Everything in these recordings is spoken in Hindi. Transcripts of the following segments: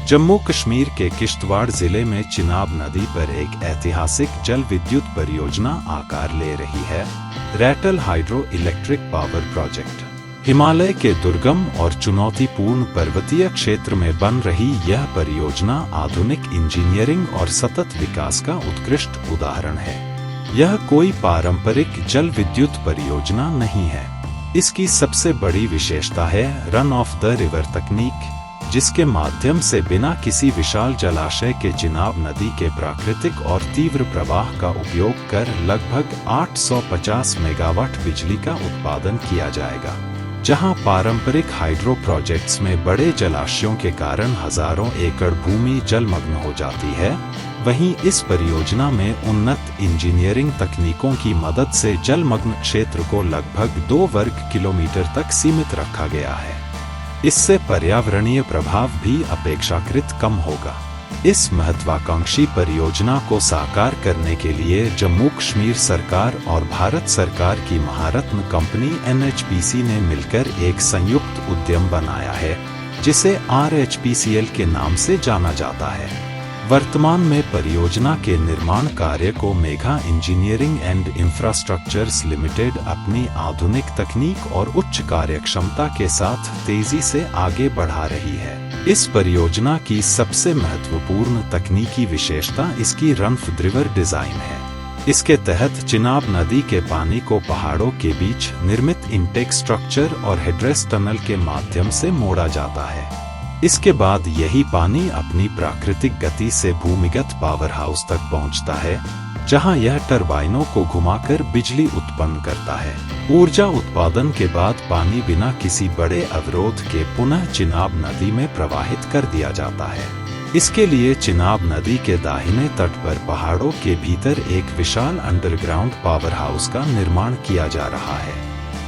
जम्मू कश्मीर के किश्तवाड़ जिले में चिनाब नदी पर एक ऐतिहासिक जल विद्युत परियोजना आकार ले रही है, Ratle hydro electric power project. Himalaya के दुर्गम और चुनौतीपूर्ण पर्वतीय क्षेत्र में बन रही यह परियोजना आधुनिक इंजीनियरिंग और सतत विकास का उत्कृष्ट उदाहरण है। यह कोई पारंपरिक जल विद्युत परियोजना नहीं है। इसकी सबसे बड़ी विशेषता है रन ऑफ द रिवर तकनीक, जिसके माध्यम से बिना किसी विशाल जलाशय के चिनाब नदी के प्राकृतिक और तीव्र प्रवाह का उपयोग कर लगभग 850 मेगावाट बिजली का उत्पादन किया जाएगा। जहां पारंपरिक हाइड्रो प्रोजेक्ट्स में बड़े जलाशयों के कारण हजारों एकड़ भूमि जलमग्न हो जाती है, वहीं इस परियोजना में उन्नत इंजीनियरिंग तकनीकों की मदद से जलमग्न क्षेत्र को लगभग 2 वर्ग किलोमीटर तक सीमित रखा गया है। इससे पर्यावरणीय प्रभाव भी अपेक्षाकृत कम होगा। इस महत्वाकांक्षी परियोजना को साकार करने के लिए जम्मू कश्मीर सरकार और भारत सरकार की महारत्न कंपनी NHPC ने मिलकर एक संयुक्त उद्यम बनाया है, जिसे RHPCL के नाम से जाना जाता है। वर्तमान में परियोजना के निर्माण कार्य को Megha engineering and infrastructures limited अपनी आधुनिक तकनीक और उच्च कार्यक्षमता के साथ तेजी से आगे बढ़ा रही है। इस परियोजना की सबसे महत्वपूर्ण तकनीकी विशेषता इसकी रनफ ड्रिवर डिजाइन है। इसके तहत चिनाब नदी के पानी को पहाड़ों के बीच निर्मित इनटेक स्ट्रक्चर और हेड्रेस टनल के माध्यम से मोड़ा जाता है। इसके बाद यही पानी अपनी प्राकृतिक गति से भूमिगत पावर हाउस तक पहुंचता है, जहां यह टरबाइनों को घुमाकर बिजली उत्पन्न करता है। ऊर्जा उत्पादन के बाद पानी बिना किसी बड़े अवरोध के पुनः चिनाब नदी में प्रवाहित कर दिया जाता है। इसके लिए चिनाब नदी के दाहिने तट पर पहाड़ों के भीतर एक विशाल अंडरग्राउंड पावर हाउस का निर्माण किया जा रहा है।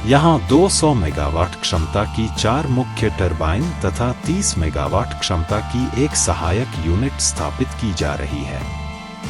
यहाँ 200 मेगावाट क्षमता की 4 मुख्य टरबाइन तथा 30 मेगावाट क्षमता की एक सहायक यूनिट स्थापित की जा रही है।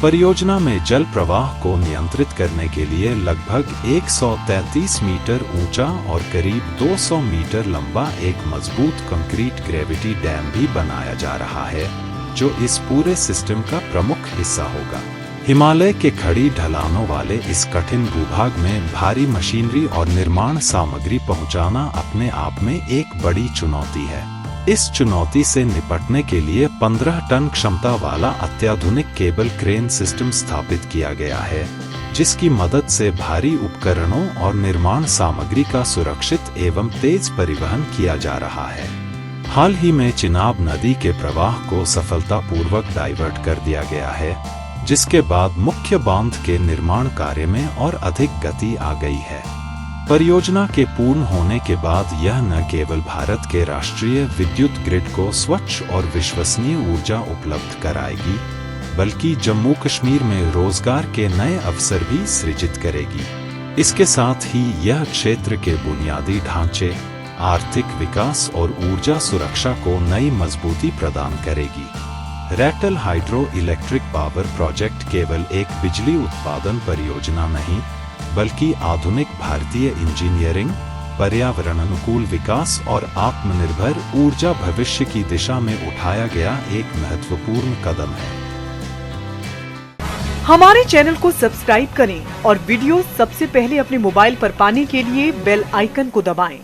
परियोजना में जल प्रवाह को नियंत्रित करने के लिए लगभग 133 मीटर ऊंचा और करीब 200 मीटर लंबा एक मजबूत कंक्रीट ग्रेविटी डैम भी बनाया जा रहा है, जो इस पूरे सिस्टम का प्रमुख हिस्सा होगा। हिमालय के खड़ी ढलानों वाले इस कठिन भूभाग में भारी मशीनरी और निर्माण सामग्री पहुंचाना अपने आप में एक बड़ी चुनौती है। इस चुनौती से निपटने के लिए 15 टन क्षमता वाला अत्याधुनिक केबल क्रेन सिस्टम स्थापित किया गया है, जिसकी मदद से भारी उपकरणों और निर्माण सामग्री का सुरक्षित एवं तेज परिवहन किया जा रहा है। हाल ही में चिनाब नदी के प्रवाह को सफलतापूर्वक डाइवर्ट कर दिया गया है, जिसके बाद मुख्य बांध के निर्माण कार्य में और अधिक गति आ गई है। परियोजना के पूर्ण होने के बाद यह न केवल भारत के राष्ट्रीय विद्युत ग्रिड को स्वच्छ और विश्वसनीय ऊर्जा उपलब्ध कराएगी, बल्कि जम्मू कश्मीर में रोजगार के नए अवसर भी सृजित करेगी। इसके साथ ही यह क्षेत्र के बुनियादी ढांचे, आर्थिक विकास और ऊर्जा सुरक्षा को नई मजबूती प्रदान करेगी। Ratle hydro electric power project केवल एक बिजली उत्पादन परियोजना नहीं, बल्कि आधुनिक भारतीय इंजीनियरिंग, पर्यावरण अनुकूल विकास और आत्मनिर्भर ऊर्जा भविष्य की दिशा में उठाया गया एक महत्वपूर्ण कदम है। हमारे चैनल को सब्सक्राइब करें और वीडियो सबसे पहले अपने मोबाइल पर पाने के लिए बेल आइकन को दबाएं।